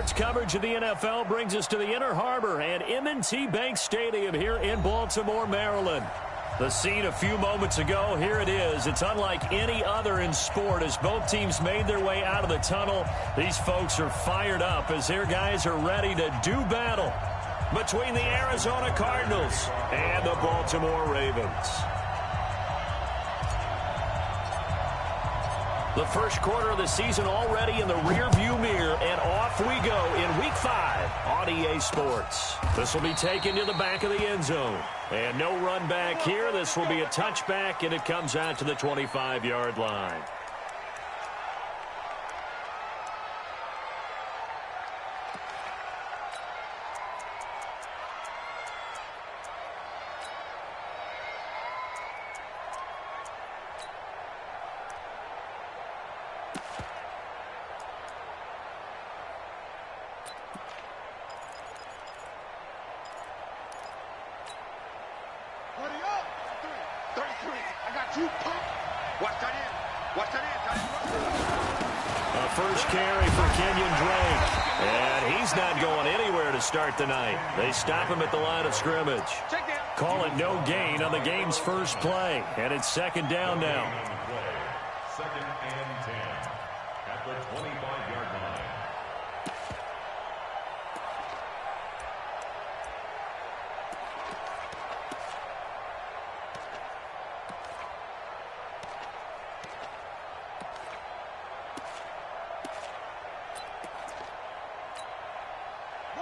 Sports coverage of the NFL brings us to the Inner Harbor and M&T Bank Stadium here in Baltimore, Maryland. The scene a few moments ago, here it is. It's unlike any other in sport as both teams made their way out of the tunnel. These folks are fired up as their guys are ready to do battle between the Arizona Cardinals and the Baltimore Ravens. The first quarter of the season already in the rearview mirror, and off we go in Week 5 on EA Sports. This will be taken to the back of the end zone. And no run back here. This will be a touchback, and it comes out to the 25-yard line. Start the night. They stop him at the line of scrimmage. Call it no gain on the game's first play, and it's second down now. Second and 10 at the 25-yard line.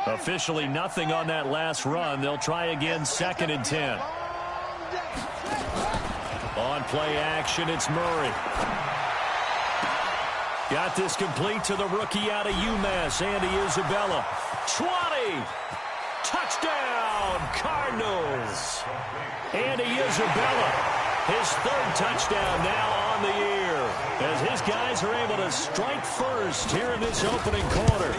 Officially nothing on that last run. They'll try again, second and 10. On play action, it's Murray. Got this complete to the rookie out of UMass, Andy Isabella. 20! Touchdown, Cardinals! Andy Isabella, his third touchdown now on the year, as his guys are able to strike first here in this opening quarter.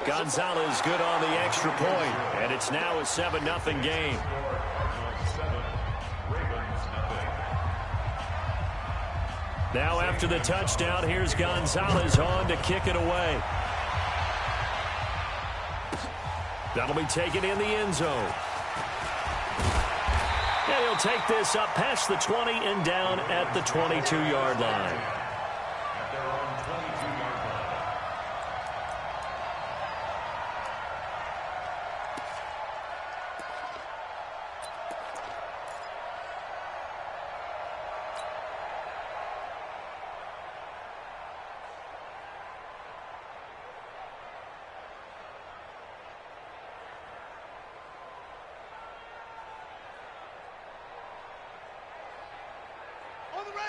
Gonzalez good on the extra point, and it's now a 7-0 game. Now after the touchdown, here's Gonzalez on to kick it away. That'll be taken in the end zone. And he'll take this up past the 20 and down at the 22-yard line.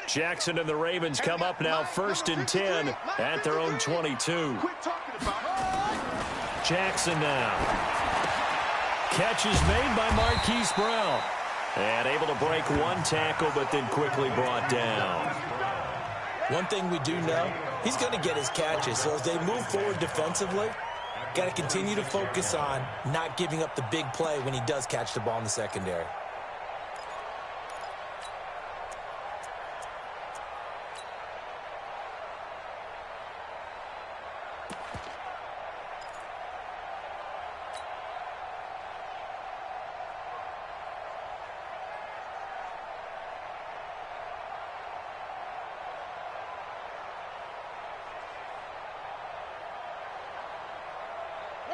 Jackson and the Ravens come up now first and 10 at their own 22. Jackson now. Catch is made by Marquise Brown. And able to break one tackle, but then quickly brought down. One thing we do know, he's going to get his catches. So as they move forward defensively, got to continue to focus on not giving up the big play when he does catch the ball in the secondary.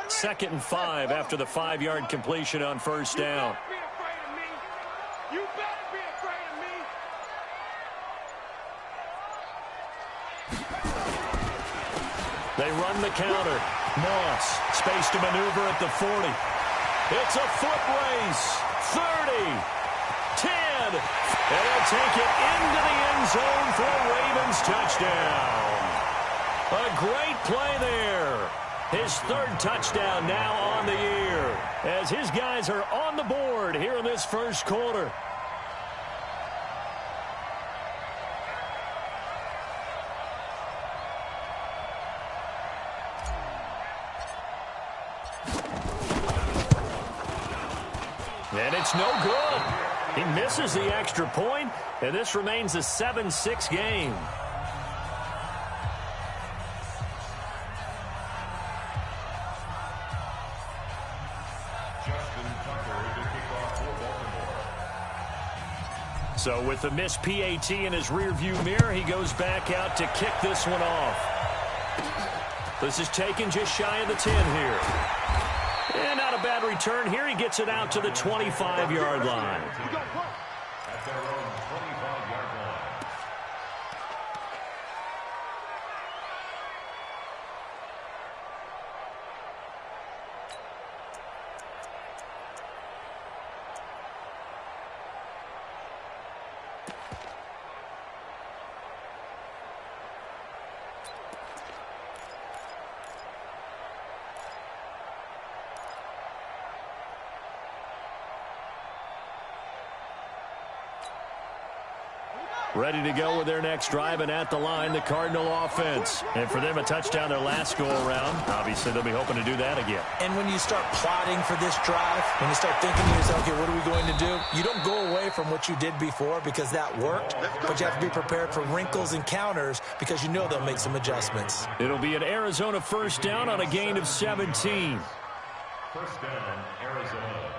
Second and 5 after the 5-yard completion on first down. You better be afraid of me. They run the counter. Moss, space to maneuver at the 40. It's a foot race. 30, 10, and he'll take it into the end zone for a Ravens touchdown. A great play there. His third touchdown now on the year, as his guys are on the board here in this first quarter. And it's no good. He misses the extra point, and this remains a 7-6 game. So with the missed PAT in his rearview mirror, he goes back out to kick this one off. This is taken just shy of the 10 here. And not a bad return here. He gets it out to the 25-yard line. At their own 25-yard line. Ready to go with their next drive, and at the line, the Cardinal offense. And for them, a touchdown their last go-around. Obviously, they'll be hoping to do that again. And when you start plotting for this drive, when you start thinking to yourself, okay, what are we going to do? You don't go away from what you did before because that worked, but you have to be prepared for wrinkles and counters because you know they'll make some adjustments. It'll be an Arizona first down on a gain of 17. First down, Arizona.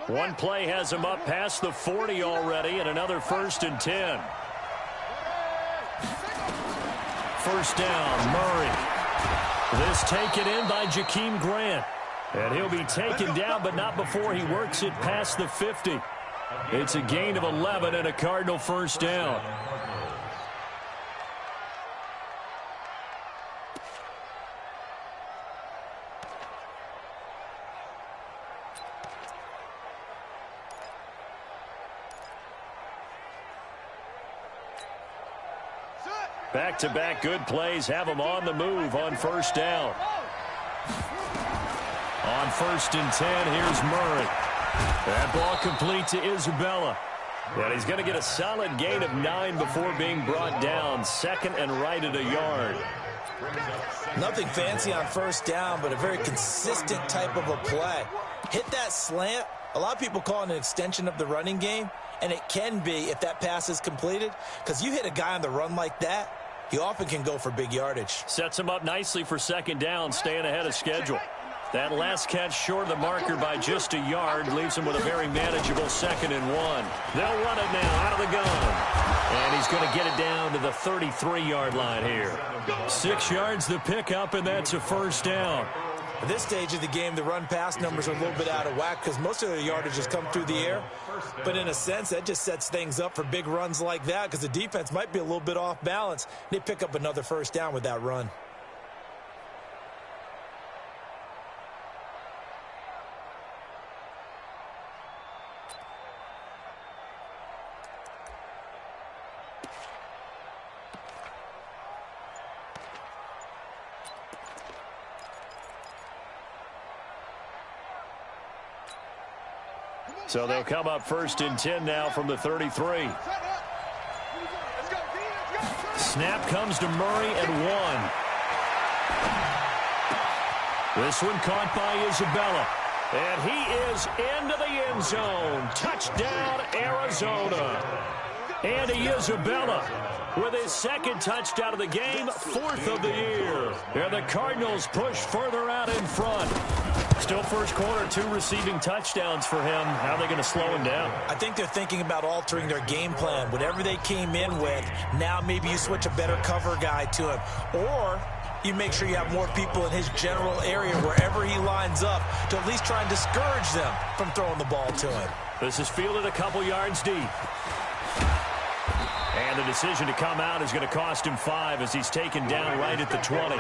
One play has him up past the 40 already, and another 1st and 10. First down, Murray. This taken in by Jakeem Grant. And he'll be taken down, but not before he works it past the 50. It's a gain of 11 and a Cardinal first down. Back-to-back good plays have him on the move on first down. On 1st and 10, here's Murray. That ball complete to Isabella. And he's going to get a solid gain of 9 before being brought down. 2nd and right at a yard. Nothing fancy on first down, but a very consistent type of a play. Hit that slant. A lot of people call it an extension of the running game, and it can be if that pass is completed, because you hit a guy on the run like that, he often can go for big yardage. Sets him up nicely for 2nd down, staying ahead of schedule. That last catch short of the marker by just a yard leaves him with a very manageable 2nd and 1. They'll run it now out of the gun. And he's going to get it down to the 33-yard line here. 6 yards the pickup, and that's a first down. At this stage of the game, the run-pass numbers are a little bit out of whack because most of the yardage has come through the air. But in a sense, that just sets things up for big runs like that because the defense might be a little bit off balance. They pick up another first down with that run. So they'll come up 1st and 10 now from the 33. Snap comes to Murray at 1. This one caught by Isabella. And he is into the end zone. Touchdown, Arizona. Andy Isabella with his 2nd touchdown of the game, 4th of the year. And the Cardinals push further out in front. Still first quarter, 2 receiving touchdowns for him. How are they going to slow him down? I think they're thinking about altering their game plan. Whatever they came in with, now maybe you switch a better cover guy to him. Or you make sure you have more people in his general area wherever he lines up to at least try and discourage them from throwing the ball to him. This is fielded a couple yards deep. And the decision to come out is going to cost him 5 as he's taken down right at the 20.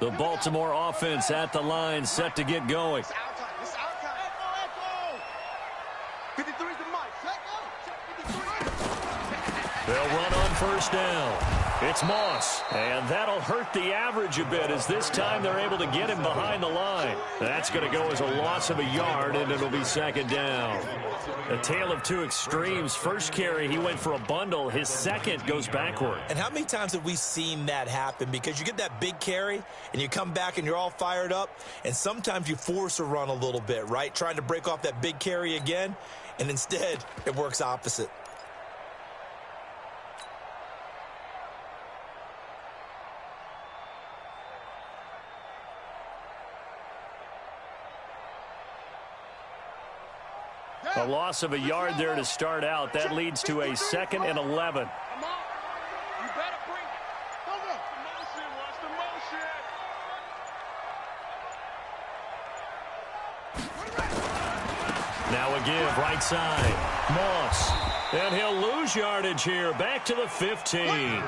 The Baltimore offense at the line, set to get going. They'll run on first down. It's Moss, and that'll hurt the average a bit as this time they're able to get him behind the line. That's going to go as a loss of a yard, and it'll be second down. A tale of two extremes. First carry, he went for a bundle. His second goes backward. And how many times have we seen that happen? Because you get that big carry, and you come back and you're all fired up, and sometimes you force a run a little bit, right? Trying to break off that big carry again, and instead it works opposite. A loss of a yard there to start out. That leads to a 2nd and 11. Come on. You better bring it. Hold on. Motion. Watch the motion. Now a give, right side. Moss. And he'll lose yardage here. Back to the 15.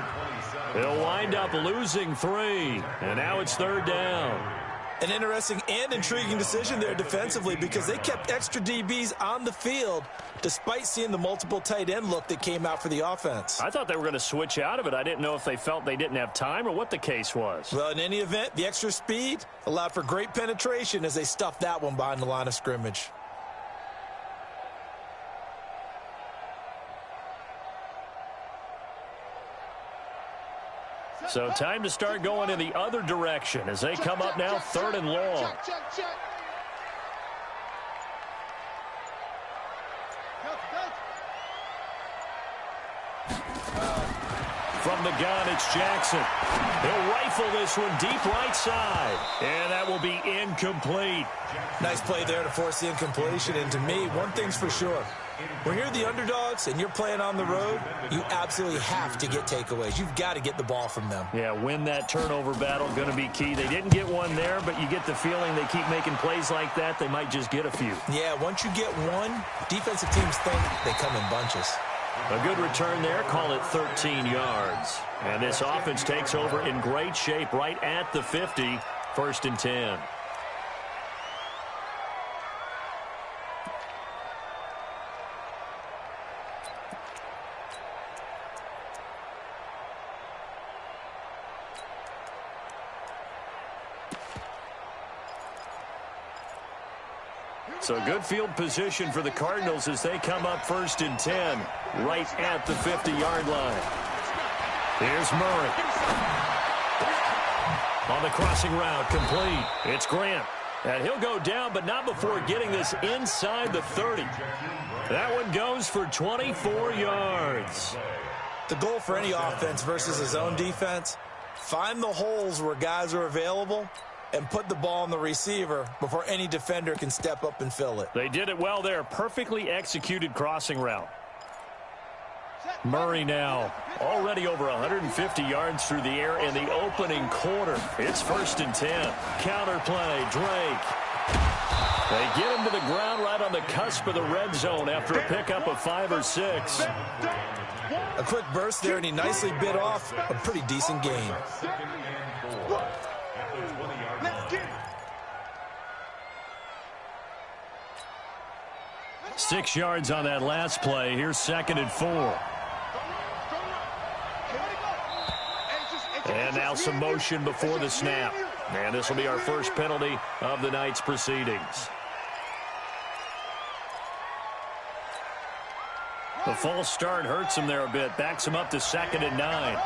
He'll wind up losing 3. And now it's 3rd down. An interesting and intriguing decision there defensively because they kept extra DBs on the field despite seeing the multiple tight end look that came out for the offense. I thought they were going to switch out of it. I didn't know if they felt they didn't have time or what the case was. Well, in any event, the extra speed allowed for great penetration as they stuffed that one behind the line of scrimmage. So time to start going in the other direction as they come up now 3rd and long. Check. From the gun, it's Jackson. He'll rifle this one deep right side. And that will be incomplete. Nice play there to force the incompletion. And to me, one thing's for sure. When you're the underdogs and you're playing on the road, you absolutely have to get takeaways. You've got to get the ball from them. Yeah, win that turnover battle, going to be key. They didn't get one there, but you get the feeling they keep making plays like that, they might just get a few. Yeah, once you get one, defensive teams think they come in bunches. A good return there, call it 13 yards. And this offense takes over in great shape right at the 50, 1st and 10. So good field position for the Cardinals as they come up 1st and 10, right at the 50-yard line. Here's Murray. On the crossing route, complete. It's Grant. And he'll go down, but not before getting this inside the 30. That one goes for 24 yards. The goal for any offense versus his own defense, find the holes where guys are available and put the ball on the receiver before any defender can step up and fill it. They did it well there. Perfectly executed crossing route. Murray now already over 150 yards through the air in the opening quarter. It's 1st and 10. Counter play, Drake. They get him to the ground right on the cusp of the red zone after a pickup of 5 or 6. A quick burst there, and he nicely bit off a pretty decent gain. 6 yards on that last play. Here's 2nd and 4. And now some motion before the snap. And this will be our first penalty of the night's proceedings. The false start hurts him there a bit. Backs him up to 2nd and 9.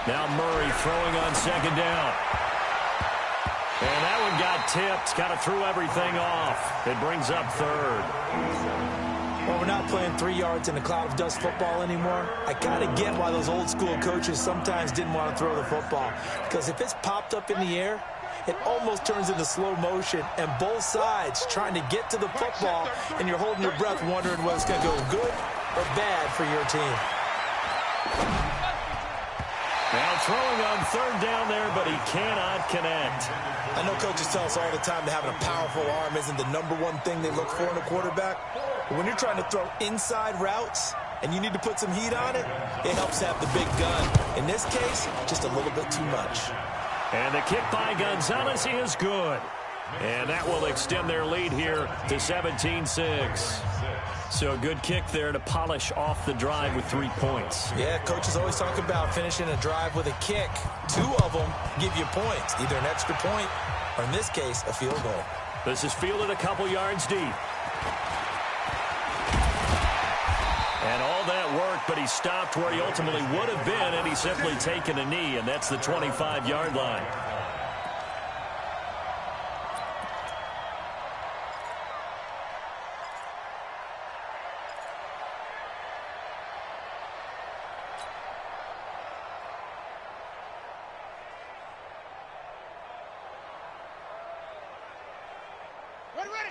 Now Murray throwing on 2nd down. And that one got tipped. Kind of threw everything off. It brings up 3rd. Well, we're not playing 3 yards in a cloud of dust football anymore. I kind of get why those old school coaches sometimes didn't want to throw the football. Because if it's popped up in the air, it almost turns into slow motion. And both sides trying to get to the football, and you're holding your breath wondering whether it's going to go good or bad for your team. Now throwing on 3rd down there, but he cannot connect. I know coaches tell us all the time that having a powerful arm isn't the #1 thing they look for in a quarterback. But when you're trying to throw inside routes and you need to put some heat on it, it helps have the big gun. In this case, just a little bit too much. And the kick by Gonzalez is good. And that will extend their lead here to 17-6. So a good kick there to polish off the drive with 3 points. Yeah, coaches always talk about finishing a drive with a kick. 2 of them give you points, either an extra point or, in this case, a field goal. This is fielded a couple yards deep. And all that work, but he stopped where he ultimately would have been, and he's simply taken a knee, and that's the 25-yard line.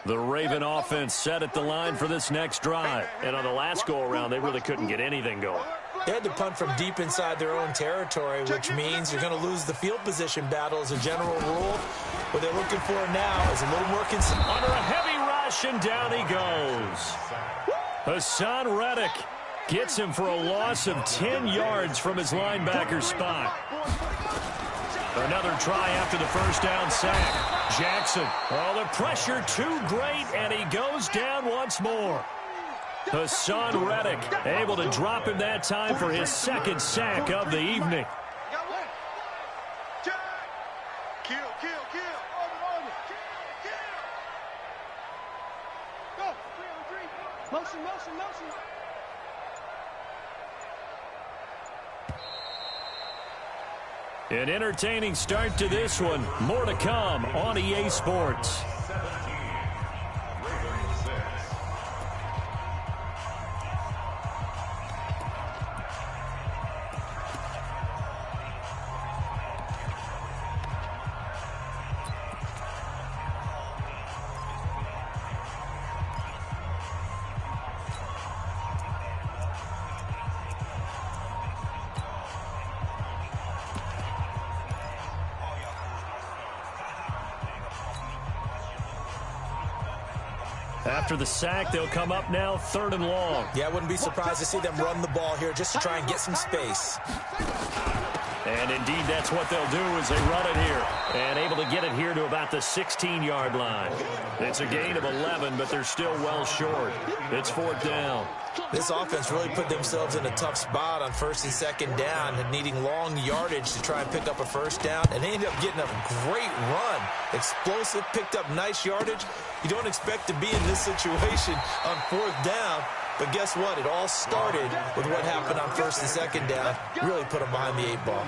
The Raven offense set at the line for this next drive. And on the last go-around, they really couldn't get anything going. They had to punt from deep inside their own territory, which means you're going to lose the field position battle as a general rule. What they're looking for now is a little more consistent. Under a heavy rush, and down he goes. Hassan Reddick gets him for a loss of 10 yards from his linebacker spot. Another try after the first down sack. Jackson, oh, the pressure too great, and he goes down once more. Hassan Reddick able to drop him that time for his second sack of the evening. Motion. An entertaining start to this one. More to come on EA Sports. After the sack, they'll come up now 3rd and long. Yeah, I wouldn't be surprised to see them run the ball here just to try and get some space. And indeed, that's what they'll do as they run it here. And able to get it here to about the 16-yard line. It's a gain of 11, but they're still well short. It's 4th down. This offense really put themselves in a tough spot on 1st and 2nd down, needing long yardage to try and pick up a 1st down. And they ended up getting a great run. Explosive, picked up nice yardage. You don't expect to be in this situation on 4th down. But guess what? It all started with what happened on 1st and 2nd down. Really put them behind the 8 ball.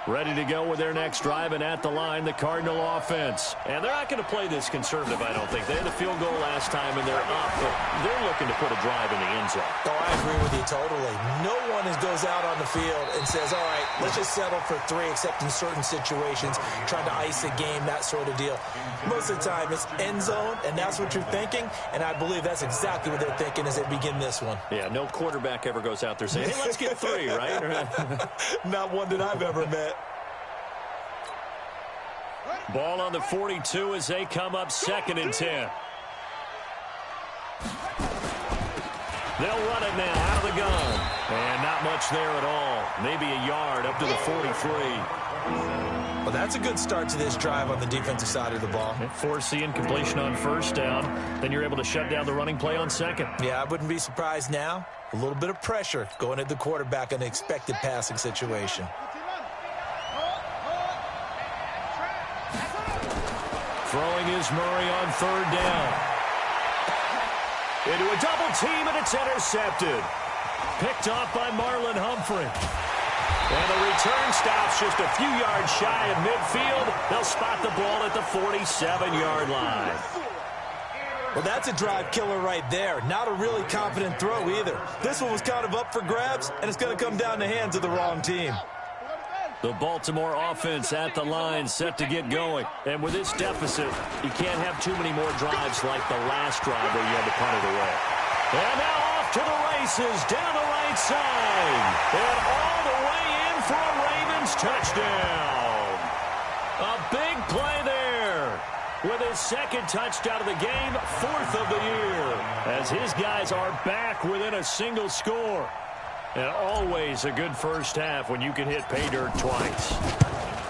Ready to go with their next drive, and at the line, the Cardinal offense. And they're not going to play this conservative, I don't think. They had a field goal last time, and they're up, but they're looking to put a drive in the end zone. Oh, I agree with you totally. No one goes out on the field and says, all right, let's just settle for 3, except in certain situations, trying to ice a game, that sort of deal. Most of the time, it's end zone, and that's what you're thinking, and I believe that's exactly what they're thinking as they begin this one. Yeah, no quarterback ever goes out there saying, hey, let's get 3, right? Not one that I've ever met. Ball on the 42 as they come up 2nd and 10. They'll run it now out of the gun. And not much there at all. Maybe a yard up to the 43. Well, that's a good start to this drive on the defensive side of the ball. Forcing incompletion on 1st down. Then you're able to shut down the running play on 2nd. Yeah, I wouldn't be surprised now. A little bit of pressure going at the quarterback in an expected passing situation. Throwing is Murray on 3rd down. Into a double team, and it's intercepted. Picked off by Marlon Humphrey. And the return stops just a few yards shy of midfield. They'll spot the ball at the 47-yard line. Well, that's a drive killer right there. Not a really confident throw either. This one was kind of up for grabs, and it's going to come down the hands of the wrong team. The Baltimore offense at the line, set to get going. And with this deficit, you can't have too many more drives like the last drive where you had to punt it away. And now off to the races, down the right side. And all the way in for a Ravens touchdown. A big play there with his second touchdown of the game, 4th of the year, as his guys are back within a single score. And always a good first half when you can hit pay dirt twice.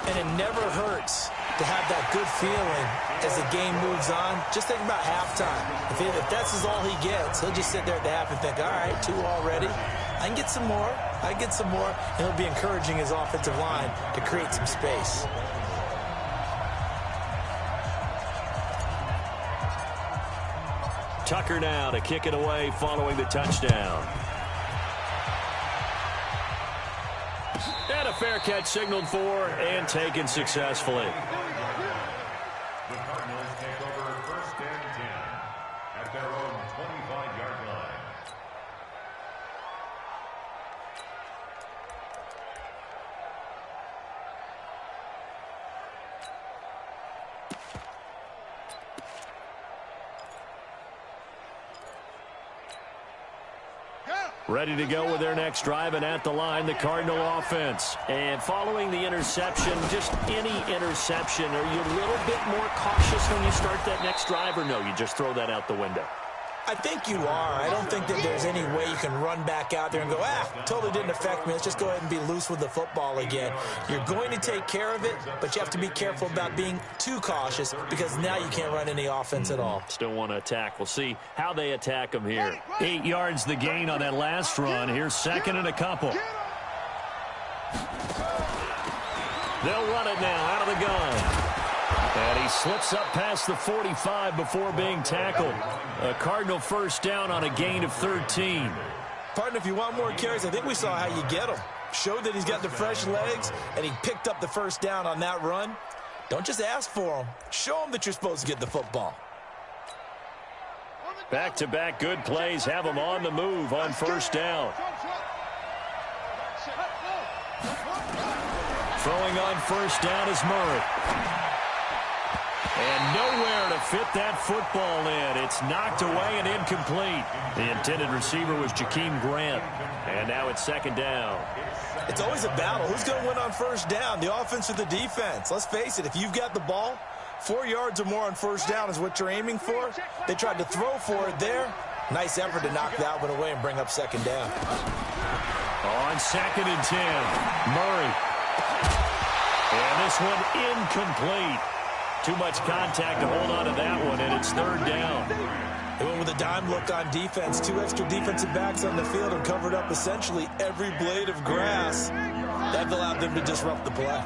And it never hurts to have that good feeling as the game moves on. Just think about halftime. If that's all he gets, he'll just sit there at the half and think, all right, 2 already. I can get some more. I can get some more. And he'll be encouraging his offensive line to create some space. Tucker now to kick it away following the touchdown. And a fair catch signaled for and taken successfully. The Cardinals take over 1st and 10 at their own 25-yard line. Ready to go with their next drive, and at the line, the Cardinal offense. And following the interception, just any interception, are you a little bit more cautious when you start that next drive, or no, you just throw that out the window? I think you are. I don't think that there's any way you can run back out there and go, totally didn't affect me. Let's just go ahead and be loose with the football again. You're going to take care of it, but you have to be careful about being too cautious because now you can't run any offense at all. Still want to attack. We'll see how they attack them here. 8 yards the gain on that last run. Here's 2nd and a couple. They'll run it now out of the gun. And he slips up past the 45 before being tackled. A Cardinal first down on a gain of 13. Partner, if you want more carries, I think we saw how you get him. Showed that he's got the fresh legs, and he picked up the first down on that run. Don't just ask for him. Show him that you're supposed to get the football. Back-to-back good plays have him on the move on first down. Throwing on first down is Murray. And nowhere to fit that football in. It's knocked away and incomplete. The intended receiver was Jakeem Grant. And now it's 2nd down. It's always a battle. Who's going to win on first down, the offense or the defense? Let's face it, if you've got the ball, 4 yards or more on first down is what you're aiming for. They tried to throw for it there. Nice effort to knock that one away and bring up 2nd down. On 2nd and 10, Murray. And this one incomplete. Too much contact to hold on to that one, and it's 3rd down. They went with a dime look on defense. 2 extra defensive backs on the field and covered up essentially every blade of grass. That allowed them to disrupt the play.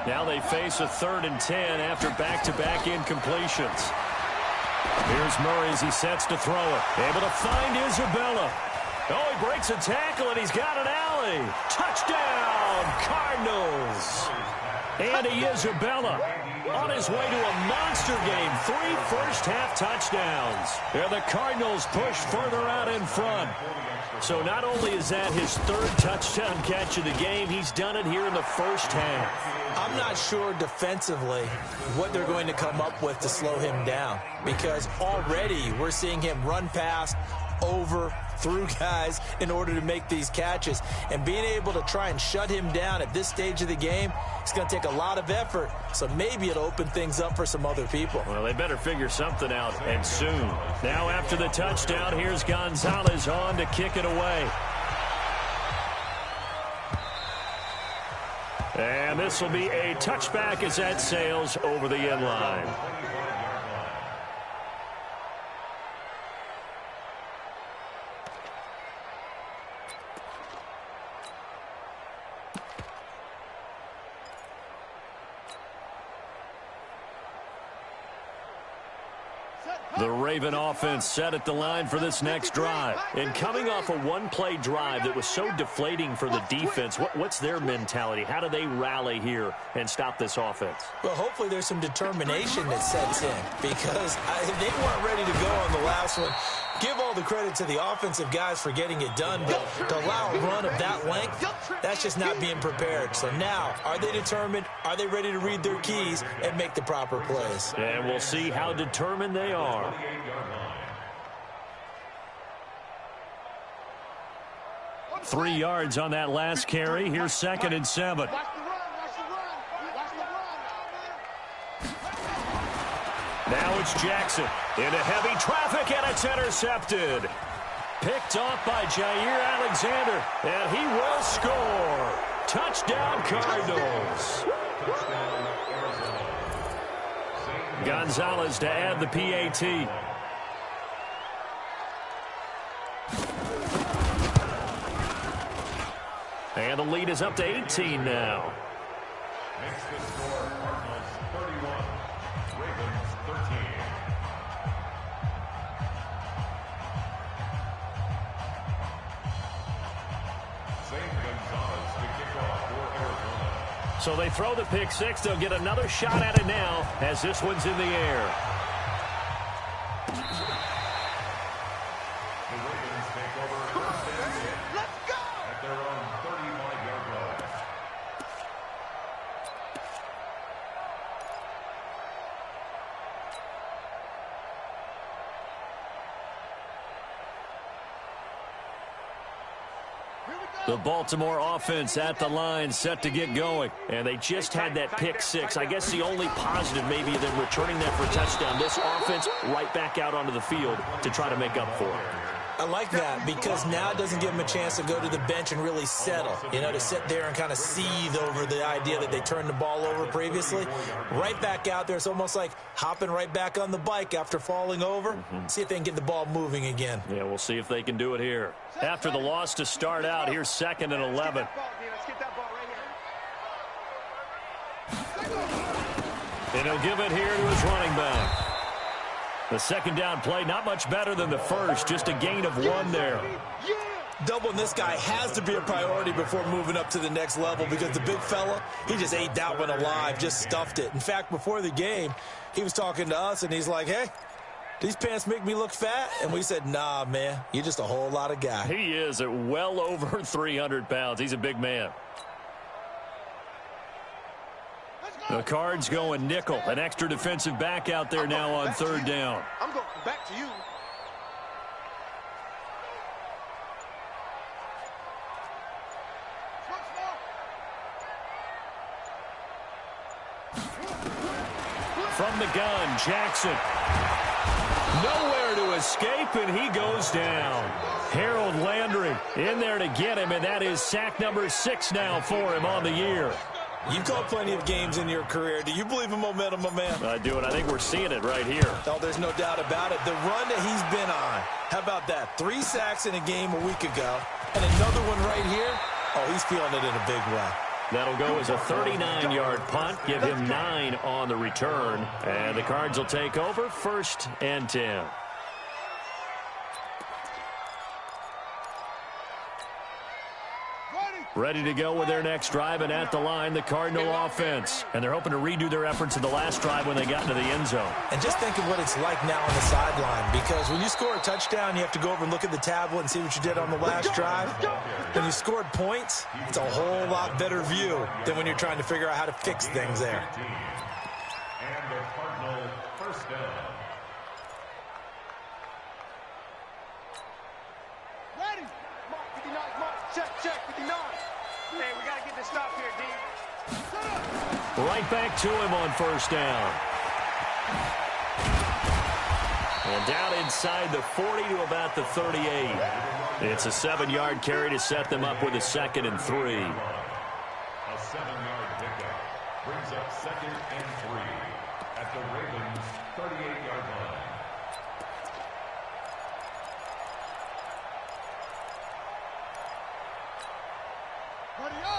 Now they face a 3rd and 10 after back-to-back incompletions. Here's Murray as he sets to throw it. Able to find Isabella. Oh, he breaks a tackle, and he's got an alley. Touchdown, Cardinals. Andy Isabella on his way to a monster game. 3 first-half touchdowns. And the Cardinals push further out in front. So not only is that his 3rd touchdown catch of the game, he's done it here in the first half. I'm not sure defensively what they're going to come up with to slow him down, because already we're seeing him run past, over, through guys in order to make these catches. And being able to try and shut him down at this stage of the game, it's going to take a lot of effort. So maybe it'll open things up for some other people. Well, they better figure something out, and soon. Now after the touchdown, here's Gonzalez on to kick it away. And this will be a touchback as that sails over the end line. The Raven offense set at the line for this next drive. And coming off a one-play drive that was so deflating for the defense, what's their mentality? How do they rally here and stop this offense? Well, hopefully there's some determination that sets in, because they weren't ready to go on the last one. Give all the credit to the offensive guys for getting it done, but to allow a run of that length, that's just not being prepared. So now, are they determined? Are they ready to read their keys and make the proper plays? And we'll see how determined they are. 3 yards on that last carry. Here's 2nd and 7. Now it's Jackson into heavy traffic, and it's intercepted. Picked off by Jair Alexander, and he will score. Touchdown, Cardinals. Gonzalez to add the PAT. And the lead is up to 18 now. Makes the score Cardinals 31, Ravens 13. St. Gonzalez to kick off for Arizona. So they throw the pick six. They'll get another shot at it now as this one's in the air. The Ravens take over first and 10 at their own 35-yard line. The Baltimore offense at the line, set to get going. And they just had that pick six. I guess the only positive maybe of them returning that for a touchdown. This offense right back out onto the field to try to make up for it. I like that because now it doesn't give them a chance to go to the bench and really settle, you know, to sit there and kind of seethe over the idea that they turned the ball over previously. Right back out there. It's almost like hopping right back on the bike after falling over. See if they can get the ball moving again. Yeah, we'll see if they can do it here. After the loss to start out, here's 2nd and 11. And he'll give it here to his running back. The second down play, not much better than the first, just a gain of 1 there. Doubling this guy has to be a priority before moving up to the next level because the big fella, he just ate that one alive, just stuffed it. In fact, before the game, he was talking to us, and he's like, hey, these pants make me look fat? And we said, nah, man, you're just a whole lot of guy. He is at well over 300 pounds. He's a big man. The Cards going nickel. An extra defensive back out there now on 3rd down. I'm going back to you. From the gun, Jackson. Nowhere to escape, and he goes down. Harold Landry in there to get him, and that is sack number 6 now for him on the year. You've called plenty of games in your career. Do you believe in momentum, my man? I do, and I think we're seeing it right here. Oh, there's no doubt about it. The run that he's been on, how about that? 3 sacks in a game a week ago, and another one right here. Oh, he's feeling it in a big way. That'll go as a 39-yard punt. Give him 9 on the return. And the Cards will take over 1st and 10. Ready to go with their next drive, and at the line, the Cardinal offense. And they're hoping to redo their efforts in the last drive when they got into the end zone. And just think of what it's like now on the sideline, because when you score a touchdown, you have to go over and look at the tablet and see what you did on the last drive. When you scored points, it's a whole lot better view than when you're trying to figure out how to fix things there. And the Cardinal first down. Ready? Mark 59, Mark. Check, 59. Hey, we got to get this stop here, D. Right back to him on 1st down. And down inside the 40 to about the 38. It's a 7-yard carry to set them up with a 2nd and 3. A 7-yard pickup brings up 2nd and 3 at the Ravens' 38-yard line.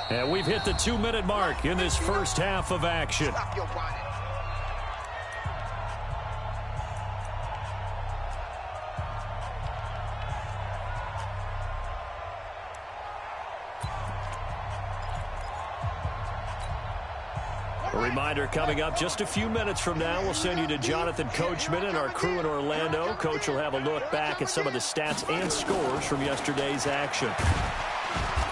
And we've hit the 2-minute mark in this first half of action. Stop your whining. A reminder coming up just a few minutes from now, we'll send you to Jonathan Coachman and our crew in Orlando. Coach will have a look back at some of the stats and scores from yesterday's action.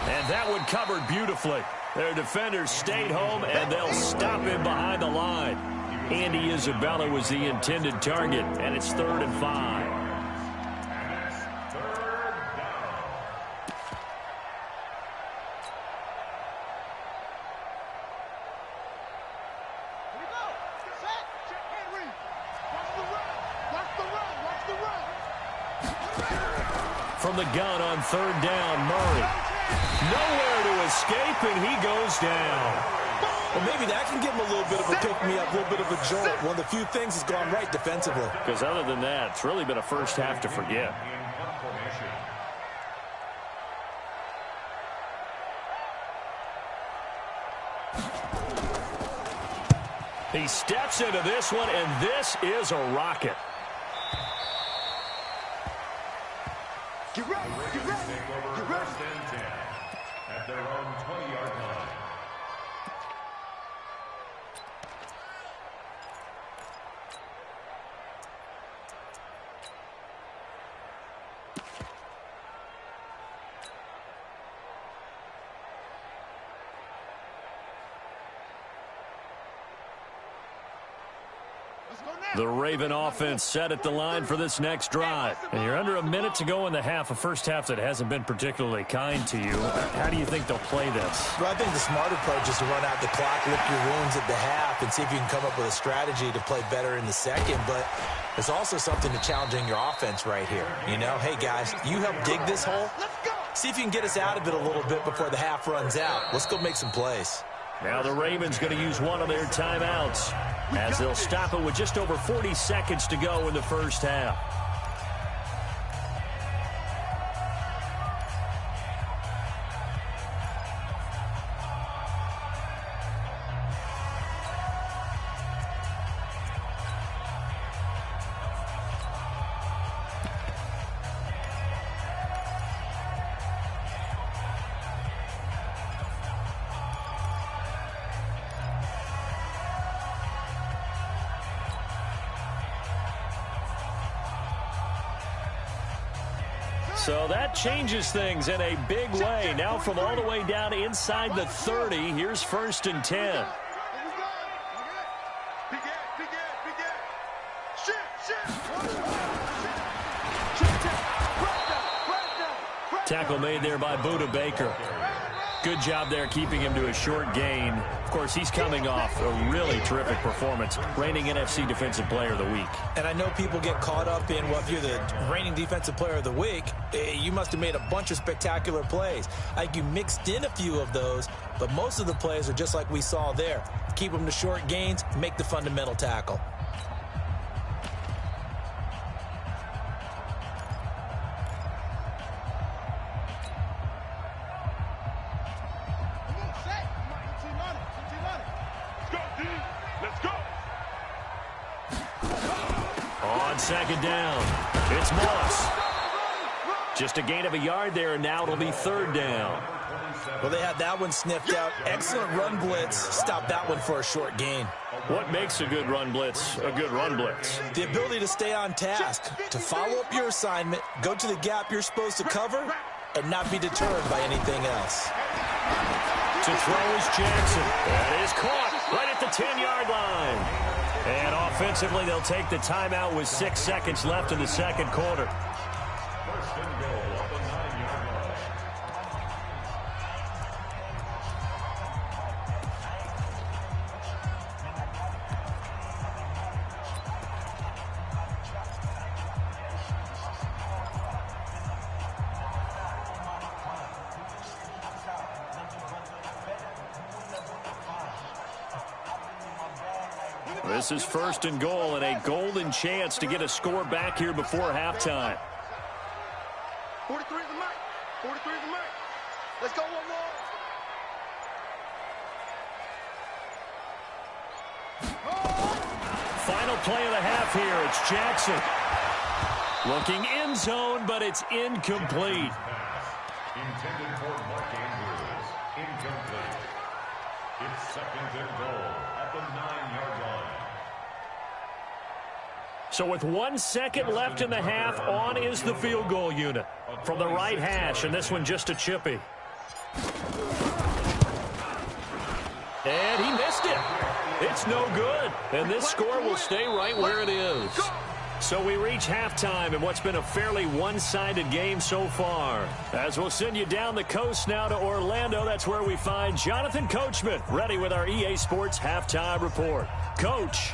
And that one covered beautifully. Their defenders stayed home, and they'll stop him behind the line. Andy Isabella was the intended target, and it's 3rd and 5. And it's 3rd down. Here we go. Set. Check and read. Watch from the gun on third down. Murray. Nowhere to escape, and he goes down. Well, maybe that can give him a little bit of a pick-me-up, a little bit of a jolt. One of the few things has gone right defensively. Because other than that, it's really been a first half to forget. He steps into this one, and this is a rocket. Get ready, get ready, get ready. First and 10 at their own 20-yard line. The Raven offense set at the line for this next drive. And you're under a minute to go in the half, a first half that hasn't been particularly kind to you. How do you think they'll play this? Well, I think the smart approach is to run out the clock, lick your wounds at the half, and see if you can come up with a strategy to play better in the second. But there's also something to challenging your offense right here. You know, hey, guys, you help dig this hole. See if you can get us out of it a little bit before the half runs out. Let's go make some plays. Now the Ravens going to use one of their timeouts as they'll stop it with just over 40 seconds to go in the first half. So that changes things in a big way. Now from all the way down inside the 30, here's first and 10. Tackle made there by Buda Baker. Good job there keeping him to a short gain. Of course, he's coming off a really terrific performance, reigning NFC Defensive Player of the Week. And I know people get caught up in, well, if you're the reigning Defensive Player of the Week, you must have made a bunch of spectacular plays. I think you mixed in a few of those, but most of the plays are just like we saw there. Keep them to short gains, make the fundamental tackle. Second down. It's Moss. Just a gain of a yard there, and now it'll be third down. Well, they had that one sniffed out. Excellent run blitz. Stop that one for a short gain. What makes a good run blitz a good run blitz? The ability to stay on task, to follow up your assignment, go to the gap you're supposed to cover, and not be deterred by anything else. To throw is Jackson. That is caught right at the 10-yard line. And offensively, they'll take the timeout with 6 seconds left in the second quarter. First and goal at the 9-yard line. This is first and goal and a golden chance to get a score back here before halftime. 43 is the mic. 43 is the mic. Let's go one more. Final play of the half here. It's Jackson. Looking end zone, but it's incomplete. Intended for Mark Andrews. Incomplete. It's second and goal at the 9-yard line. So with 1 second left in the half, on is the field goal unit from the right hash, and this one just a chippy. And he missed it. It's no good, and this score will stay right where it is. So we reach halftime in what's been a fairly one-sided game so far. As we'll send you down the coast now to Orlando, that's where we find Jonathan Coachman ready with our EA Sports Halftime Report. Coach.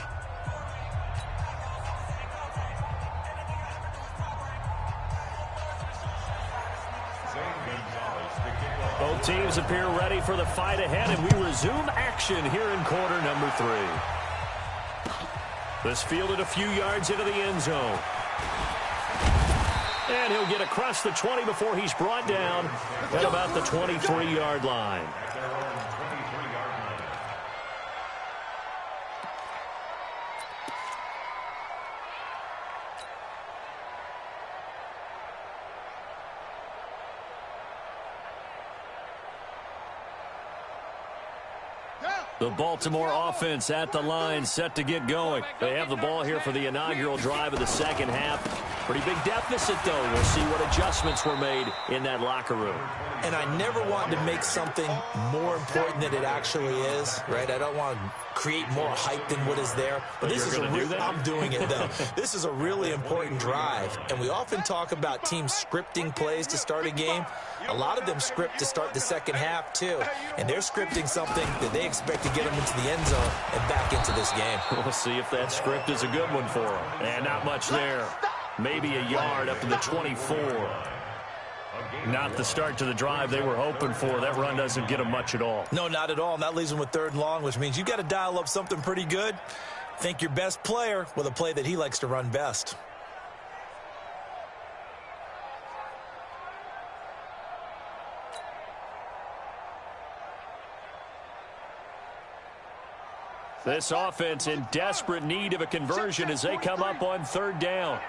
Both teams appear ready for the fight ahead, and we resume action here in quarter number 3. This fielded a few yards into the end zone. And he'll get across the 20 before he's brought down at about the 23-yard line. The Baltimore offense at the line, set to get going. They have the ball here for the inaugural drive of the second half. Pretty big deficit, though. We'll see what adjustments were made in that locker room. And I never want to make something more important than it actually is, right? I don't want to create more hype than what is there. But this is I'm doing it, though. This is a really important drive. And we often talk about teams scripting plays to start a game. A lot of them script to start the second half, too. And they're scripting something that they expect to get them into the end zone and back into this game. We'll see if that script is a good one for them. And not much there. Maybe a yard up to the 24. Not the start to the drive they were hoping for. That run doesn't get them much at all. No, not at all. And that leaves them with 3rd and long, which means you got to dial up something pretty good. Think your best player with a play that he likes to run best. This offense in desperate need of a conversion as they come up on 3rd down.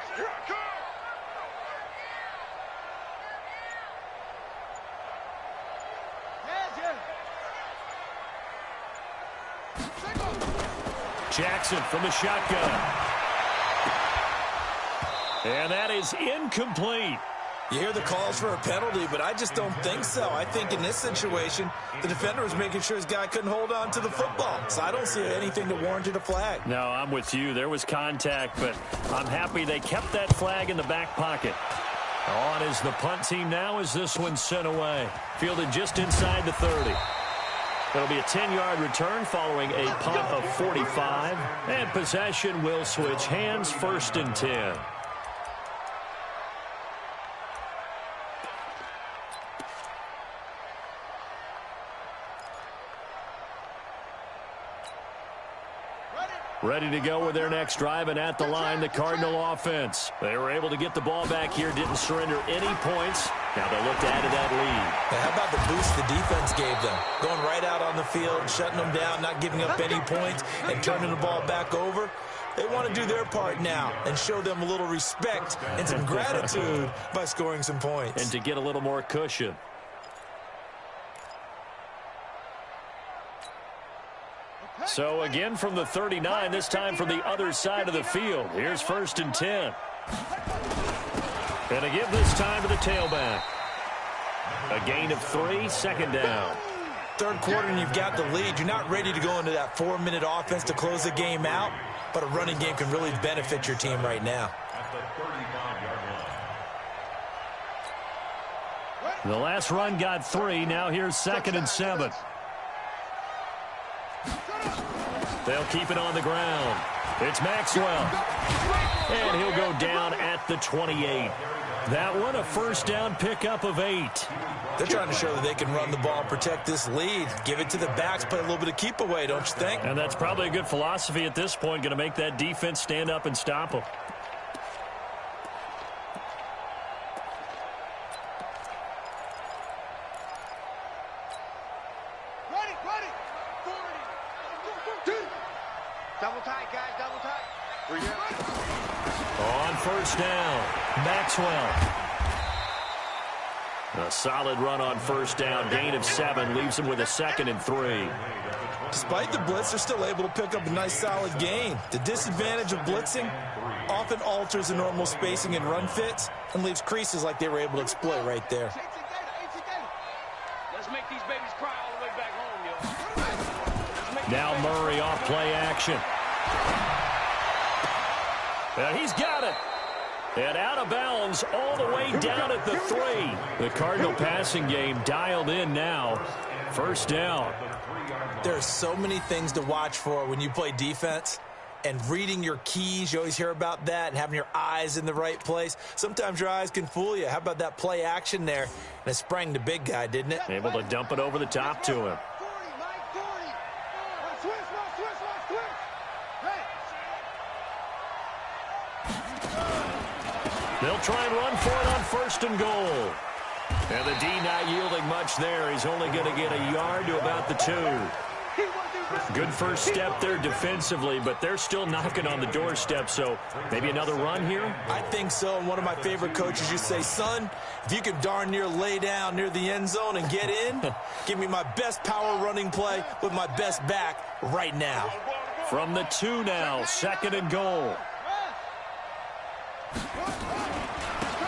Jackson from the shotgun. And that is incomplete. You hear the calls for a penalty, but I just don't think so. I think in this situation, the defender was making sure his guy couldn't hold on to the football. So I don't see anything that warranted a flag. No, I'm with you. There was contact, but I'm happy they kept that flag in the back pocket. On is the punt team now as this one's sent away. Fielded just inside the 30. It'll be a 10-yard return following a punt of 45. And possession will switch hands, 1st and 10. Ready to go with their next drive, and at the line, the Cardinal offense. They were able to get the ball back here, didn't surrender any points. Now they'll look to add to that lead. Now, how about the boost the defense gave them? Going right out on the field, shutting them down, not giving up any points, and turning the ball back over. They want to do their part now and show them a little respect and some gratitude by scoring some points. And to get a little more cushion. So again from the 39, this time from the other side of the field. Here's 1st and 10. And a give this time to the tailback. A gain of 3, 2nd down. 3rd quarter and you've got the lead. You're not ready to go into that 4-minute offense to close the game out, but a running game can really benefit your team right now. The last run got 3. Now here's 2nd and 7. They'll keep it on the ground. It's Maxwell. And he'll go down at the 28. That one a 1st down pickup of 8. They're trying to show that they can run the ball, protect this lead, give it to the backs, play a little bit of keep away, don't you think? And that's probably a good philosophy at this point, going to make that defense stand up and stop them. Double tight, guys, double tight. On 1st down, Maxwell. A solid run on 1st down, gain of 7, leaves him with a 2nd and 3. Despite the blitz, they're still able to pick up a nice, solid gain. The disadvantage of blitzing often alters the normal spacing and run fits and leaves creases like they were able to exploit right there. Let's make these babies cry all the way back home, yo. Now Murray off play action. And he's got it. And out of bounds all the way down at the 3. The Cardinal passing game dialed in now. 1st down. There are so many things to watch for when you play defense. and reading your keys. You always hear about that, and having your eyes in the right place. Sometimes your eyes can fool you. How about that play action there? And it sprang the big guy, didn't it? Able to dump it over the top to him. 40, Mike, 40. Switch. Hey. They'll try and run for it on 1st and goal. And the D not yielding much there. He's only going to get a yard to about the 2. Good first step there defensively, but they're still knocking on the doorstep, so maybe another run here? I think so, and one of my favorite coaches used to say, son, if you can darn near lay down near the end zone and get in, give me my best power running play with my best back right now. From the 2 now, 2nd and goal.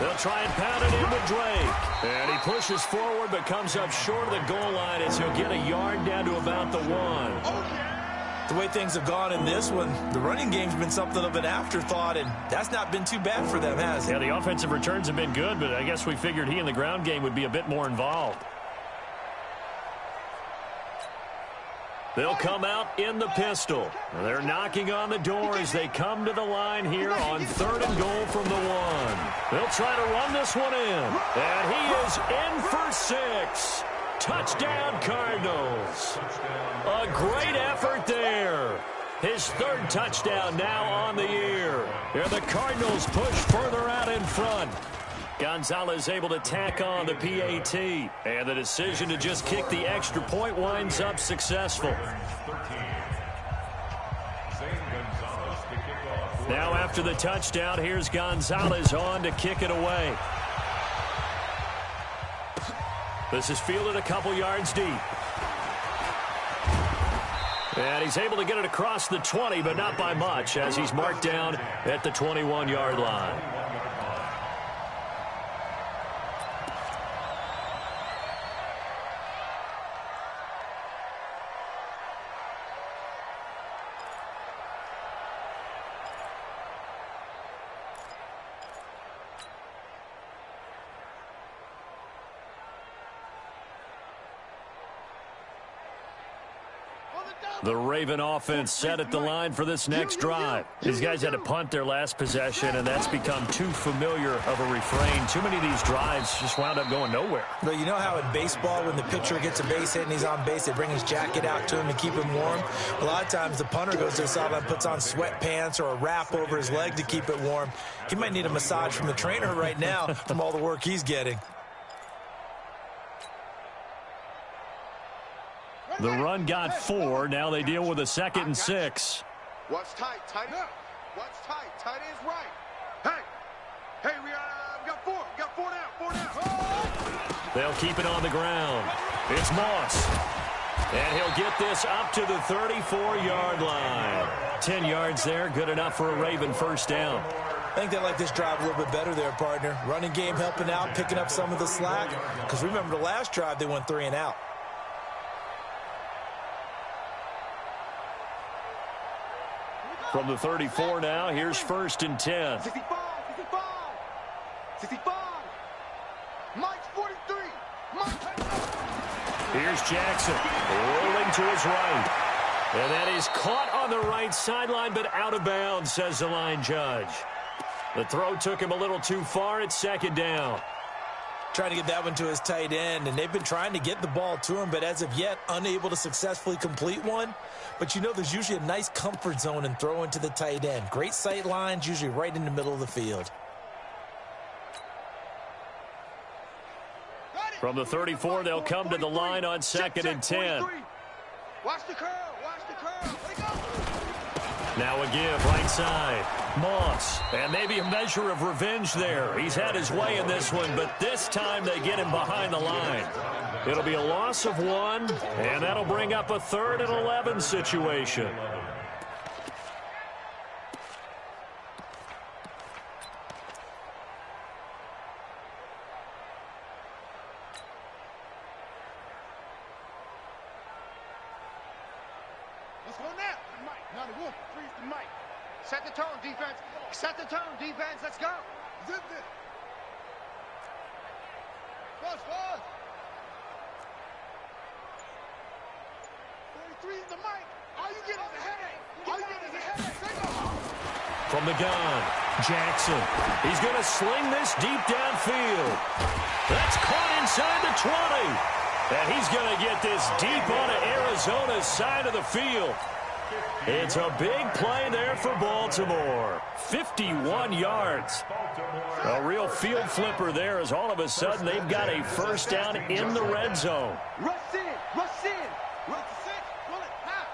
They'll try and pound it in with Drake. And he pushes forward but comes up short of the goal line as he'll get a yard down to about the 1. The way things have gone in this one, the running game's been something of an afterthought, and that's not been too bad for them, has it? Yeah, the offensive returns have been good, but I guess we figured he in the ground game would be a bit more involved. They'll come out in the pistol. They're knocking on the door as they come to the line here on 3rd and goal from the 1. They'll try to run this one in. And he is in for 6. Touchdown, Cardinals. A great effort there. His 3rd touchdown now on the year. And the Cardinals push further out in front. Gonzalez able to tack on the PAT, and the decision to just kick the extra point winds up successful. Now after the touchdown, here's Gonzalez on to kick it away. This is fielded a couple yards deep. And he's able to get it across the 20, but not by much, as he's marked down at the 21-yard line. The Raven offense set at the line for this next drive. These guys had to punt their last possession, and that's become too familiar of a refrain. Too many of these drives just wound up going nowhere. Well, you know how in baseball, when the pitcher gets a base hit and he's on base, they bring his jacket out to him to keep him warm? A lot of times the punter goes to the sideline, puts on sweatpants or a wrap over his leg to keep it warm. He might need a massage from the trainer right now from all the work he's getting. The run got 4. Now they deal with a 2nd and 6. What's tight? Tight is what's tight? Tight is right. Hey, we got 4. We got 4 now. They'll keep it on the ground. It's Moss. And he'll get this up to the 34-yard line. 10 yards there, good enough for a Raven first down. I think they like this drive a little bit better there, partner. Running game helping out, picking up some of the slack. Because remember the last drive, they went 3 and out. From the 34 now, here's 1st and 10. 65. Mike's 43. Here's Jackson, rolling to his right. And that is caught on the right sideline, but out of bounds, says the line judge. The throw took him a little too far at 2nd down. Trying to get that one to his tight end, and they've been trying to get the ball to him, but as of yet, unable to successfully complete one. But you know there's usually a nice comfort zone in throwing to the tight end. Great sight lines, usually right in the middle of the field. From the 34, they'll come to the line on 2nd and 10. Watch the curl. Let it go. Now a give, right side. Moss, and maybe a measure of revenge there. He's had his way in this one, but this time they get him behind the line. It'll be a loss of 1, and that'll bring up a 3rd and 11 situation. Let's go now. Now the wolf. Freeze the mic. Set the tone, defense. Set the tone, defense. Let's go. Zip it. Buzz. 43 is the mic. From the gun, Jackson. He's going to sling this deep downfield. That's caught inside the 20. And he's going to get this deep onto Arizona's side of the field. It's a big play there for Baltimore. 51 yards. A real field flipper there as all of a sudden they've got a first down in the red zone. Rush in, rush in. Rush to 6, pull it, now.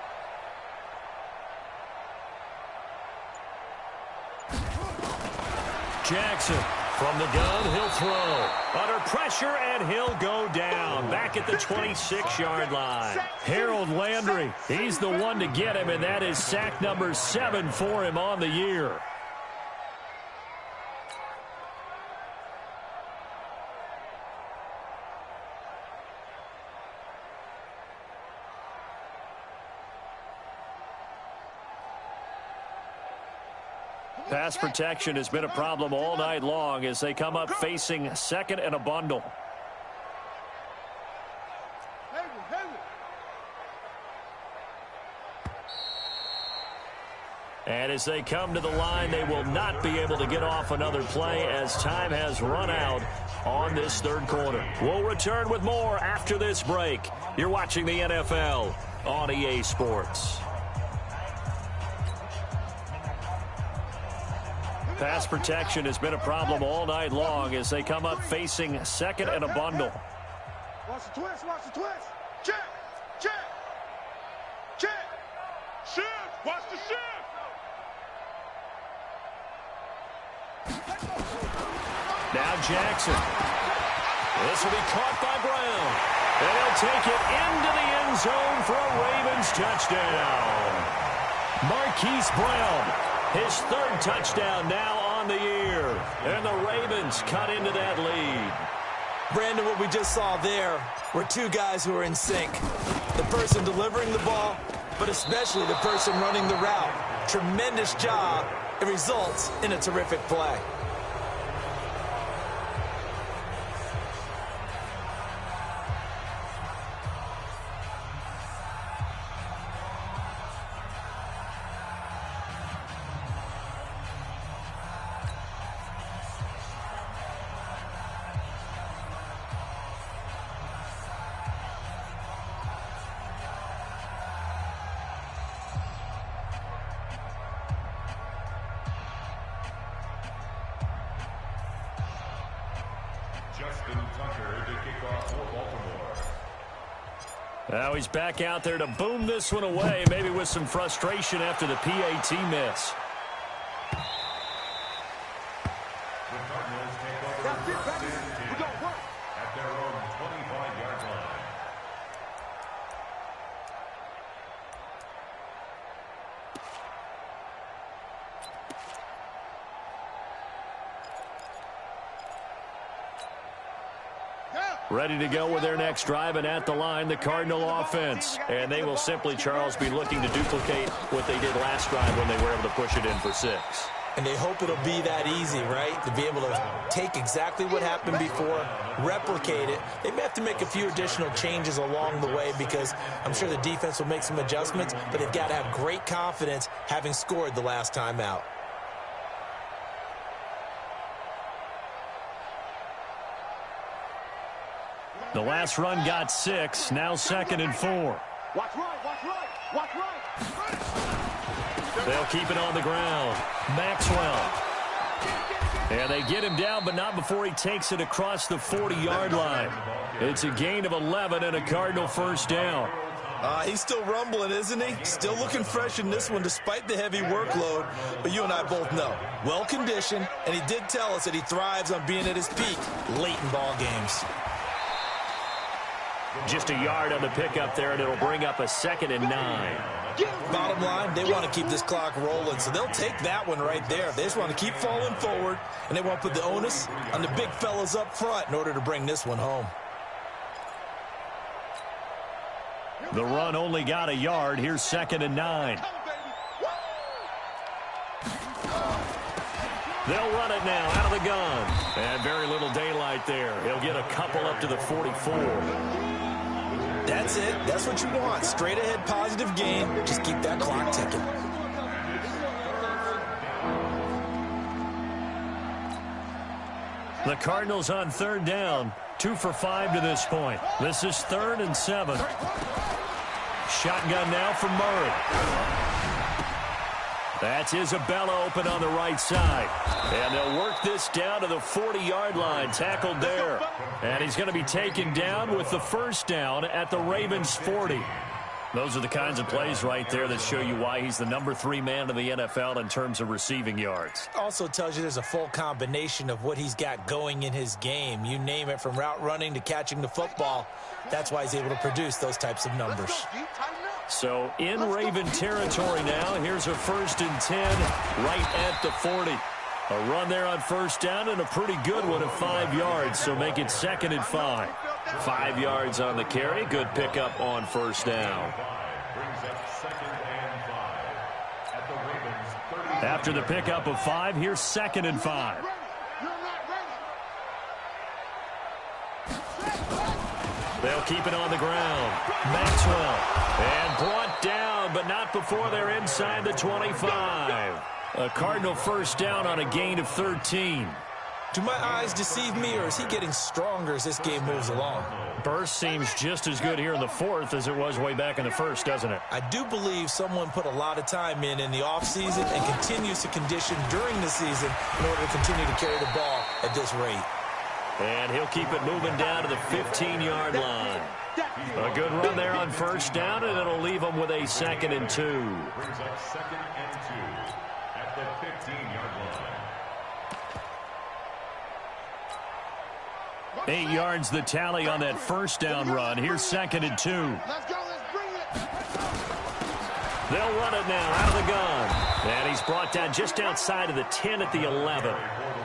Jackson from the gun, he'll throw. Under pressure, and he'll go down. Back at the 26-yard line. Harold Landry, he's the one to get him, and that is sack number 7 for him on the year. Pass protection has been a problem all night long as they come up facing second and a bundle. And as they come to the line, they will not be able to get off another play as time has run out on this third quarter. We'll return with more after this break. You're watching the NFL on EA Sports. Pass protection has been a problem all night long as they come up facing second and a bundle. Watch the twist, watch the twist. Check, check, check. Shift, watch the shift. Now Jackson. This will be caught by Brown. And he'll take it into the end zone for a Ravens touchdown. Marquise Brown. His third touchdown now on the year. And the Ravens cut into that lead. Brandon, what we just saw there were two guys who are in sync. The person delivering the ball, but especially the person running the route. Tremendous job. It results in a terrific play. Now he's back out there to boom this one away, maybe with some frustration after the PAT miss. At their own 25-yard line. Ready to go with their next drive, and at the line, the Cardinal offense. And they will simply, Charles, be looking to duplicate what they did last drive when they were able to push it in for 6. And they hope it'll be that easy, right? To be able to take exactly what happened before, replicate it. They may have to make a few additional changes along the way because I'm sure the defense will make some adjustments, but they've got to have great confidence having scored the last time out. The last run got 6, now 2nd and 4. Watch right, watch right, watch right. They'll keep it on the ground. Maxwell. And they get him down, but not before he takes it across the 40-yard line. It's a gain of 11 and a Cardinal first down. He's still rumbling, isn't he? Still looking fresh in this one despite the heavy workload. But you and I both know, well-conditioned, and he did tell us that he thrives on being at his peak late in ball games. Just a yard on the pickup there, and it'll bring up a 2nd and 9. Bottom line, they want to keep this clock rolling, so they'll take that one right there. They just want to keep falling forward, and they want to put the onus on the big fellas up front in order to bring this one home. The run only got a yard. Here's 2nd and 9. They'll run it now out of the gun. And very little daylight there. He'll get a couple up to the 44. That's it. That's what you want. Straight ahead positive gain. Just keep that clock ticking. The Cardinals on third down. 2 for 5 to this point. This is 3rd and 7. Shotgun now from Murray. That's Isabella open on the right side. And they'll work this down to the 40-yard line. Tackled there. And he's going to be taken down with the first down at the Ravens' 40. Those are the kinds of plays right there that show you why he's the number 3 man in the NFL in terms of receiving yards. Also tells you there's a full combination of what he's got going in his game. You name it, from route running to catching the football. That's why he's able to produce those types of numbers. So in Raven territory now. Here's a 1st and 10 right at the 40. A run there on first down and a pretty good one of 5 yards. So make it 2nd and 5. 5 yards on the carry. Good pickup on first down. After the pickup of 5, here's 2nd and 5. They'll keep it on the ground. Maxwell. And brought down, but not before they're inside the 25. A Cardinal first down on a gain of 13. Do my eyes deceive me, or is he getting stronger as this game moves along? Burst seems just as good here in the 4th as it was way back in the 1st, doesn't it? I do believe someone put a lot of time in the offseason and continues to condition during the season in order to continue to carry the ball at this rate. And he'll keep it moving down to the 15-yard line. A good run there on first down, and it'll leave them with a 2nd and 2. Brings up 2nd and 2 at the 15-yard line. 8 yards the tally on that first down run. Here's 2nd and 2. Let's go, let's bring it. They'll run it now out of the gun. And he's brought down just outside of the 10 at the 11.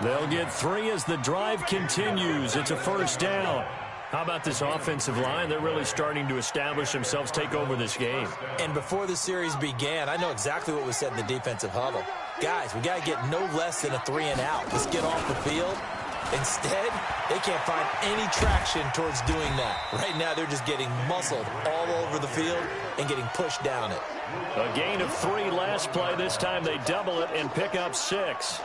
They'll get 3 as the drive continues. It's a first down. How about this offensive line? They're really starting to establish themselves, take over this game. And before the series began, I know exactly what was said in the defensive huddle. Guys, we got to get no less than a 3 and out. Let's get off the field. Instead, they can't find any traction towards doing that. Right now, they're just getting muscled all over the field and getting pushed down it. A gain of 3 last play. This time they double it and pick up 6.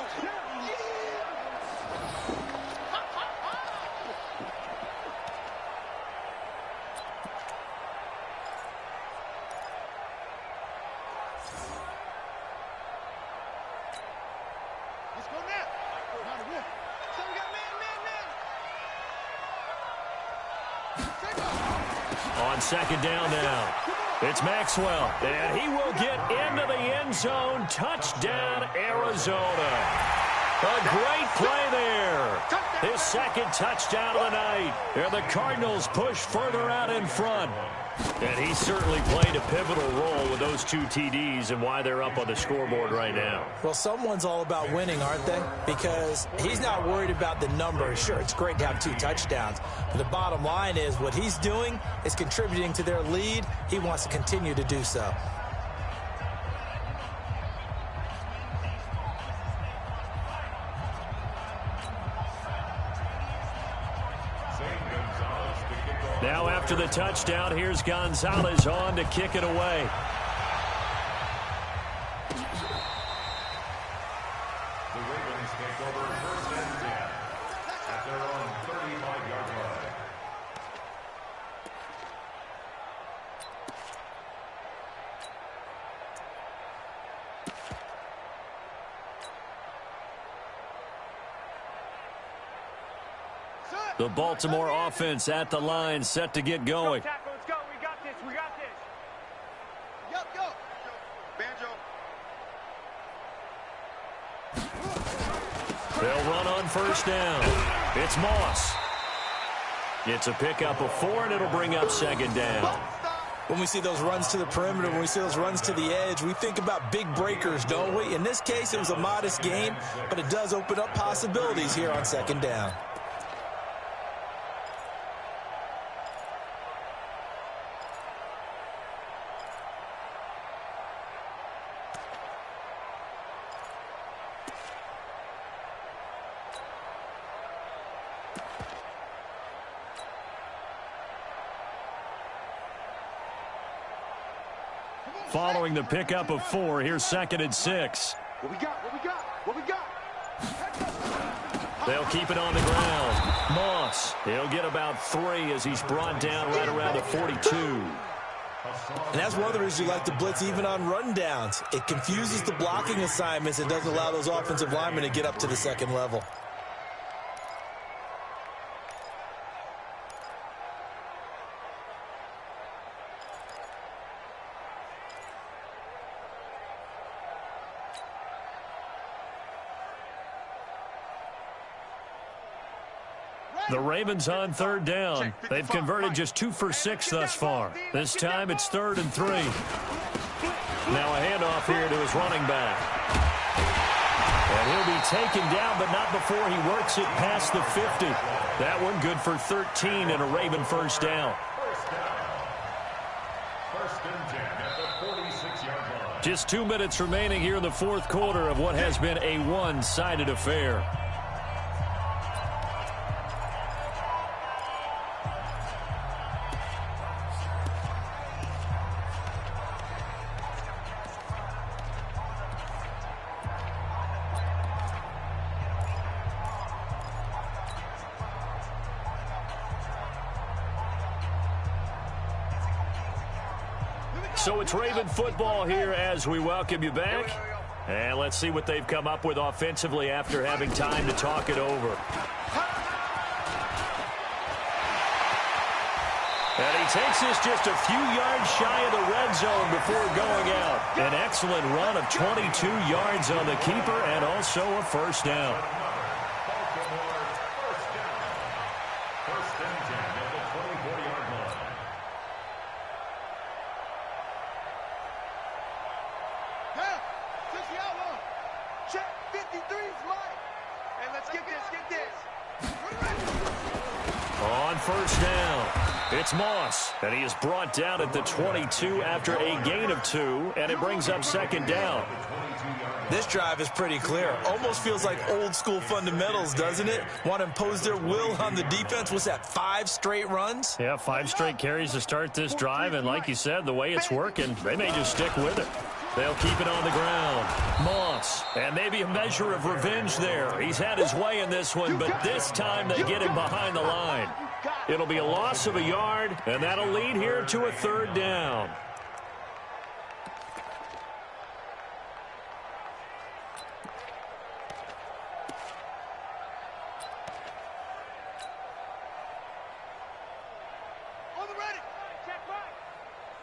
Let's go now. So we got man. On second down now, it's Maxwell, and he will get into the end zone. Touchdown, Arizona. A great play there. His 2nd touchdown of the night. And the Cardinals push further out in front. And he certainly played a pivotal role with those 2 TDs and why they're up on the scoreboard right now. Well, someone's all about winning, aren't they? Because he's not worried about the numbers. Sure, it's great to have 2 touchdowns. But the bottom line is what he's doing is contributing to their lead. He wants to continue to do so. Now after the touchdown, here's Gonzalez on to kick it away. The Ravens take over 1st and 10 at their own 35-yard line. The Baltimore offense at the line, set to get going. Let's go. We got this. We got this. Yup, go. Banjo. They'll run on first down. It's Moss. It's a pickup of 4, and it'll bring up 2nd down. When we see those runs to the perimeter, when we see those runs to the edge, we think about big breakers, don't we? In this case, it was a modest gain, but it does open up possibilities here on 2nd down. Following the pickup of 4, here's 2nd and 6. What we got? What we got? What we got? They'll keep it on the ground. Moss, he'll get about 3 as he's brought down right around the 42. And that's one of the reasons you like to blitz even on rundowns. It confuses the blocking assignments and doesn't allow those offensive linemen to get up to the second level. The Ravens on 3rd down. They've converted just 2 for 6 thus far. This time it's 3rd and 3. Now a handoff here to his running back. And he'll be taken down, but not before he works it past the 50. That one good for 13 and a Raven first down. First and 10 at the 46-yard line. Just 2 minutes remaining here in the 4th quarter of what has been a one-sided affair. So it's Raven football here as we welcome you back. And let's see what they've come up with offensively after having time to talk it over. And he takes this just a few yards shy of the red zone before going out. An excellent run of 22 yards on the keeper and also a first down. First and 10 at the 24-yard line. Check 53's Mike. And let's get this, On first down, it's Moss, and he is brought down at the 22 after a gain of 2, and it brings up 2nd down. This drive is pretty clear. Almost feels like old school fundamentals, doesn't it? Want to impose their will on the defense. What's that, 5 straight runs? Yeah, 5 straight carries to start this drive, and like you said, the way it's working, they may just stick with it. They'll keep it on the ground. Moss, and maybe a measure of revenge there. He's had his way in this one, but this time they get him behind the line. It'll be a loss of a yard, and that'll lead here to a 3rd down. On the ready. Check right.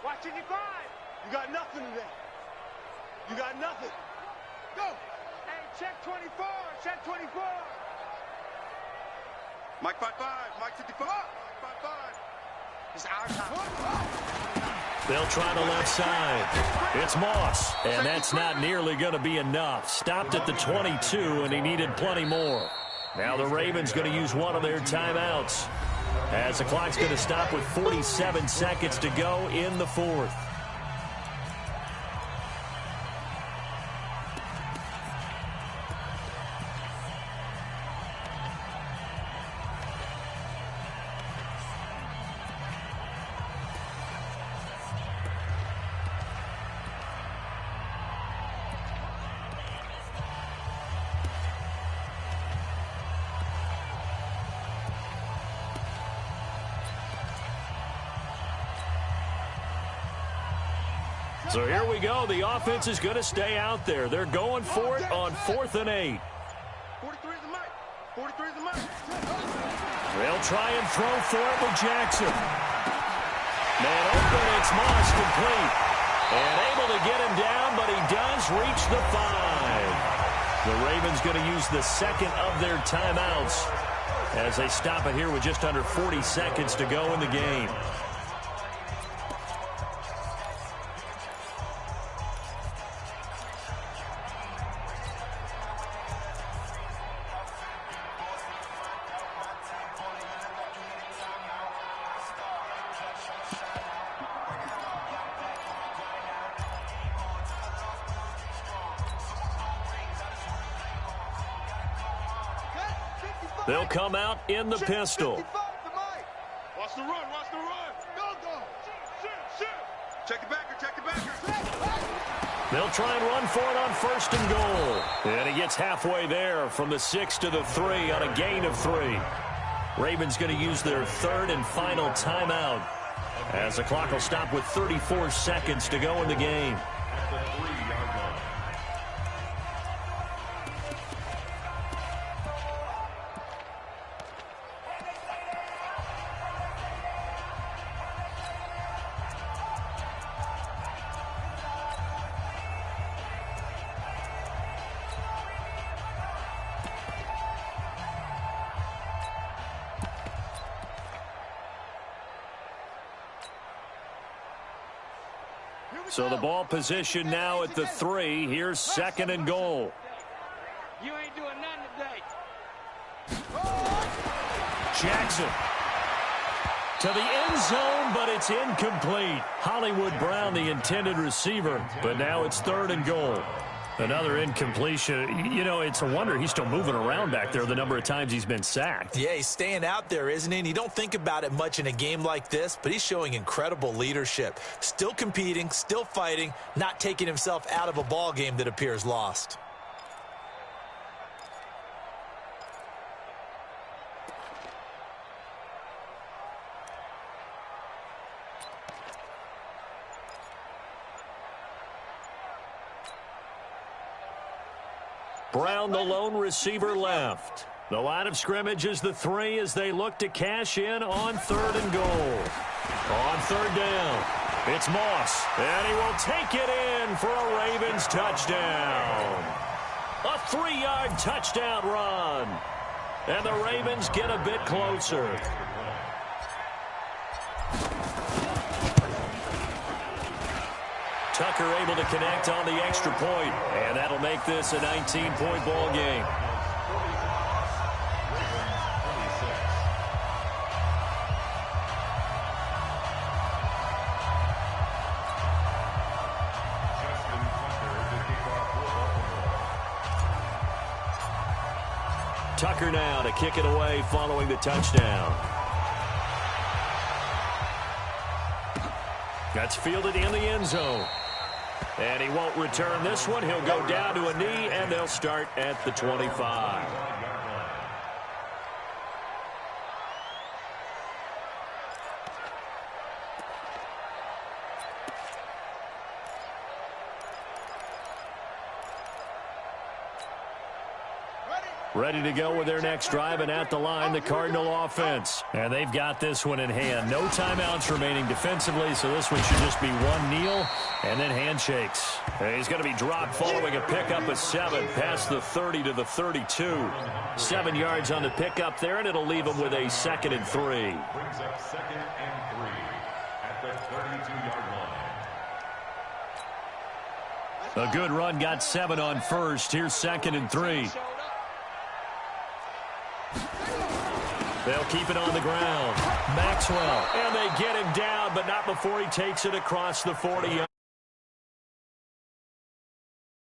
Watching your grind. You got nothing today. You got nothing. Go. Hey, check 24. Check 24. Mike 5-5. Mike 55. Mike 5-5. It's our time. They'll try the left side. It's Moss, and that's not nearly going to be enough. Stopped at the 22, and he needed plenty more. Now the Ravens going to use one of their timeouts as the clock's going to stop with 47 seconds to go in the 4th. So here we go. The offense is going to stay out there. They're going for it on 4th and 8. 43 is the mic. 43 is the mic. They'll try and throw for it with Jackson. Man open, it's Moss complete. And able to get him down, but he does reach the 5. The Ravens going to use the 2nd of their timeouts as they stop it here with just under 40 seconds to go in the game. They'll come out in the pistol. Watch the run, watch the run. Go, go. Shoot, shoot. Check it back. Check it back. They'll try and run for it on 1st and goal. And he gets halfway there from the 6 to the 3 on a gain of 3. Ravens going to use their 3rd and final timeout as the clock will stop with 34 seconds to go in the game. At the 3-yard line. So the ball position now at the 3. Here's 2nd and goal. You ain't doing nothing today. Jackson to the end zone, but it's incomplete. Hollywood Brown, the intended receiver, but now it's 3rd and goal. Another incompletion. You know, it's a wonder he's still moving around back there the number of times he's been sacked. Yeah, he's staying out there, isn't he? And you don't think about it much in a game like this, but he's showing incredible leadership. Still competing, still fighting, not taking himself out of a ball game that appears lost. Brown, the lone receiver, left. The line of scrimmage is the 3 as they look to cash in on 3rd and goal. On 3rd down, it's Moss, and he will take it in for a Ravens touchdown. A 3-yard touchdown run, and the Ravens get a bit closer. Tucker able to connect on the extra point, and that'll make this a 19-point ball game. Tucker now to kick it away following the touchdown. That's fielded in the end zone. And he won't return this one. He'll go down to a knee, and they'll start at the 25. Ready to go with their next drive, and at the line, the Cardinal offense. And they've got this one in hand. No timeouts remaining defensively, so this one should just be one kneel and then handshakes. And he's going to be dropped following a pickup of 7 past the 30 to the 32. 7 yards on the pickup there, and it'll leave him with a 2nd and 3. Brings up 2nd and 3 at the 32-yard line. A good run got 7 on 1st. Here's 2nd and 3. They'll keep it on the ground. Maxwell, and they get him down, but not before he takes it across the 40-yard.